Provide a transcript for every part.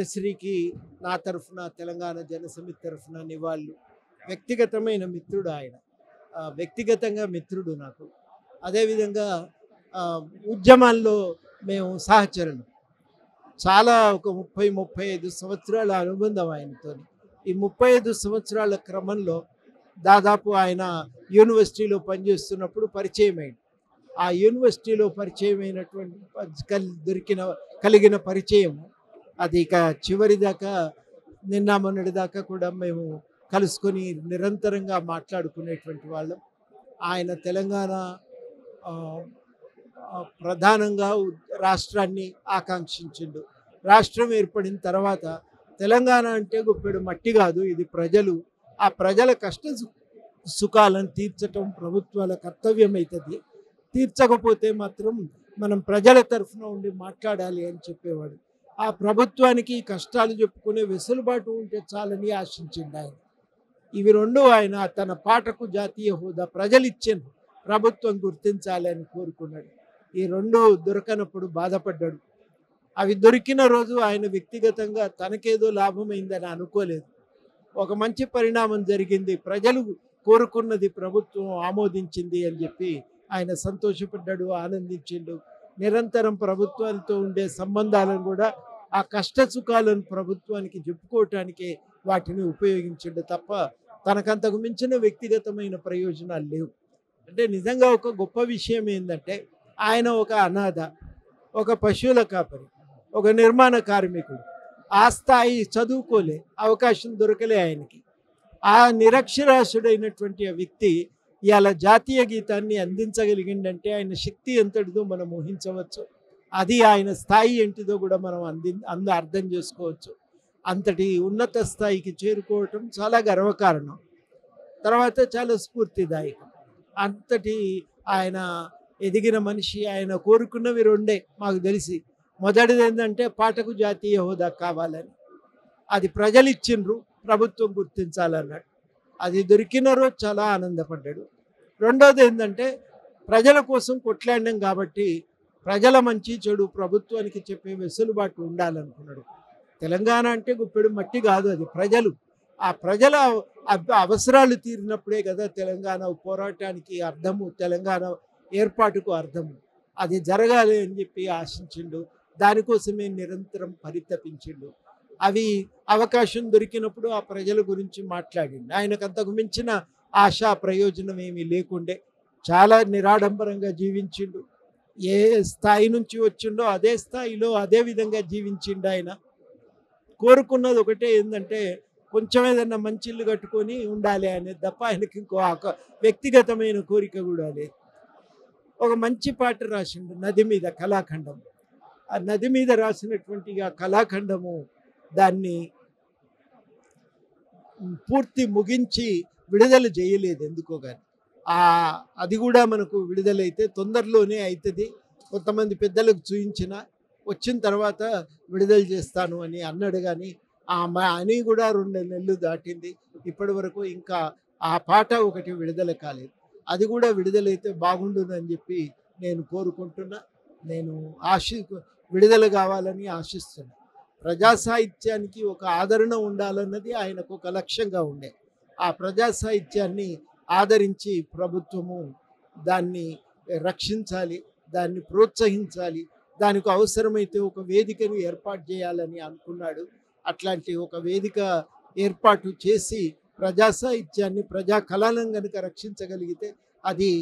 అందశ్రీకి నా తరఫున తెలంగాణ జనసమితి తరఫున నివాళులు. వ్యక్తిగతమైన మిత్రుడు ఆయన, వ్యక్తిగతంగా మిత్రుడు నాకు. అదేవిధంగా ఉద్యమాల్లో మేము సహచరులు. చాలా ఒక 30-35 సంవత్సరాల అనుబంధం ఆయనతో. ఈ 35 సంవత్సరాల క్రమంలో దాదాపు ఆయన యూనివర్సిటీలో పనిచేస్తున్నప్పుడు పరిచయం అయింది. ఆ యూనివర్సిటీలో పరిచయమైనటువంటి కలిగిన పరిచయం అది ఇక చివరి దాకా, నిన్న మొన్నటి దాకా కూడా మేము కలుసుకొని నిరంతరంగా మాట్లాడుకునేటువంటి వాళ్ళం. ఆయన తెలంగాణ ప్రధానంగా రాష్ట్రాన్ని ఆకాంక్షించిండు. రాష్ట్రం ఏర్పడిన తర్వాత తెలంగాణ అంటే గుప్పెడు మట్టి కాదు, ఇది ప్రజలు. ఆ ప్రజల కష్ట సుఖాలను తీర్చటం ప్రభుత్వాల కర్తవ్యం అవుతుంది. తీర్చకపోతే మాత్రం మనం ప్రజల తరఫున ఉండి మాట్లాడాలి అని చెప్పేవాడు. ఆ ప్రభుత్వానికి కష్టాలు చెప్పుకునే వెసులుబాటు ఉంటే చాలని ఆశించింది ఆయన. ఇవి రెండు ఆయన తన పాటకు జాతీయ హోదా ప్రజలు ఇచ్చిండు, ప్రభుత్వం గుర్తించాలి అని కోరుకున్నాడు. ఈ రెండు దొరకనప్పుడు బాధపడ్డాడు. అవి దొరికిన రోజు ఆయన వ్యక్తిగతంగా తనకేదో లాభమైందని అనుకోలేదు. ఒక మంచి పరిణామం జరిగింది, ప్రజలు కోరుకున్నది ప్రభుత్వం ఆమోదించింది అని చెప్పి ఆయన సంతోషపడ్డాడు, ఆనందించిండు. నిరంతరం ప్రభుత్వాలతో ఉండే సంబంధాలను కూడా ఆ కష్ట సుఖాలను ప్రభుత్వానికి చెప్పుకోవటానికే వాటిని ఉపయోగించిండు తప్ప తనకంతకు మించిన వ్యక్తిగతమైన ప్రయోజనాలు లేవు. అంటే నిజంగా ఒక గొప్ప విషయం ఏంటంటే ఆయన ఒక అనాథ, ఒక పశువుల కాపరి, ఒక నిర్మాణ కార్మికుడు. ఆ స్థాయి చదువుకోలే, అవకాశం దొరకలే ఆయనకి. ఆ నిరక్షరాస్యుడైనటువంటి ఆ వ్యక్తి ఇవాళ జాతీయ గీతాన్ని అందించగలిగిందంటే ఆయన శక్తి ఎంతటిదో మనం ఊహించవచ్చు. అది ఆయన స్థాయి ఏంటిదో కూడా మనం అర్థం చేసుకోవచ్చు. అంతటి ఉన్నత స్థాయికి చేరుకోవటం చాలా గర్వకారణం. తర్వాత చాలా స్ఫూర్తిదాయకం. అంతటి ఆయన ఎదిగిన మనిషి. ఆయన కోరుకున్నవి రెండే మాకు తెలిసి. మొదటిది ఏంటంటే పాటకు జాతీయ హోదా కావాలని, అది ప్రజలు ఇచ్చిండ్రు, ప్రభుత్వం గుర్తించాలన్నాడు. అది దొరికిన రోజు చాలా ఆనందపడ్డాడు. రెండోది ఏంటంటే ప్రజల కోసం కొట్లాడినాం కాబట్టి ప్రజల మంచి చెడు ప్రభుత్వానికి చెప్పే వెసులుబాటు ఉండాలనుకున్నాడు. తెలంగాణ అంటే గుప్పెడు మట్టి కాదు, అది ప్రజలు. ఆ ప్రజల అవసరాలు తీరినప్పుడే కదా తెలంగాణ పోరాటానికి అర్థము, తెలంగాణ ఏర్పాటుకు అర్థము. అది జరగాలి అని చెప్పి ఆశించిండు. దానికోసమే నిరంతరం పరితపించిండు. అవి అవకాశం దొరికినప్పుడు ఆ ప్రజల గురించి మాట్లాడిండు. ఆయనకు అంతకు మించిన ఆశా ప్రయోజనం ఏమీ లేకుండే చాలా నిరాడంబరంగా జీవించిండు. ఏ స్థాయి నుంచి వచ్చిండో అదే స్థాయిలో అదే విధంగా జీవించిండు. ఆయన కోరుకున్నది ఒకటే, ఏంటంటే కొంచెం ఏదన్నా మంచి ఇల్లు కట్టుకొని ఉండాలి అనేది తప్ప ఆయనకి ఇంకో వ్యక్తిగతమైన కోరిక కూడా లేదు. ఒక మంచి పాట రాసిండు, నది మీద కళాఖండం. ఆ నది మీద రాసినటువంటి ఆ కళాఖండము దాన్ని పూర్తి ముగించి విడుదల చేయలేదు ఎందుకో కానీ. అది కూడా మనకు విడుదలైతే తొందరలోనే అవుతుంది. కొంతమంది పెద్దలకు చూయించిన వచ్చిన తర్వాత విడుదల చేస్తాను అని అన్నాడు. కానీ అని కూడా 2 నెలలు దాటింది, ఇప్పటి వరకు ఇంకా ఆ పాట ఒకటి విడుదల కాలేదు. అది కూడా విడుదలైతే బాగుండునని చెప్పి నేను కోరుకుంటున్నా. నేను విడుదల కావాలని ఆశిస్తున్నా. ప్రజా సాహిత్యానికి ఒక ఆదరణ ఉండాలన్నది ఆయనకు ఒక లక్ష్యంగా ఉండే. ఆ ప్రజా సాహిత్యాన్ని ఆదరించి ప్రభుత్వము దాన్ని రక్షించాలి, దాన్ని ప్రోత్సహించాలి, దానికి అవసరమైతే ఒక వేదికను ఏర్పాటు చేయాలని అనుకున్నాడు. అట్లాంటి ఒక వేదిక ఏర్పాటు చేసి ప్రజా సాహిత్యాన్ని, ప్రజా కళలను కనుక రక్షించగలిగితే అది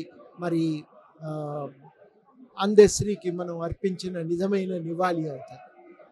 మరి అందశ్రీకి మనం అర్పించిన నిజమైన నివాళి అవుతుంది.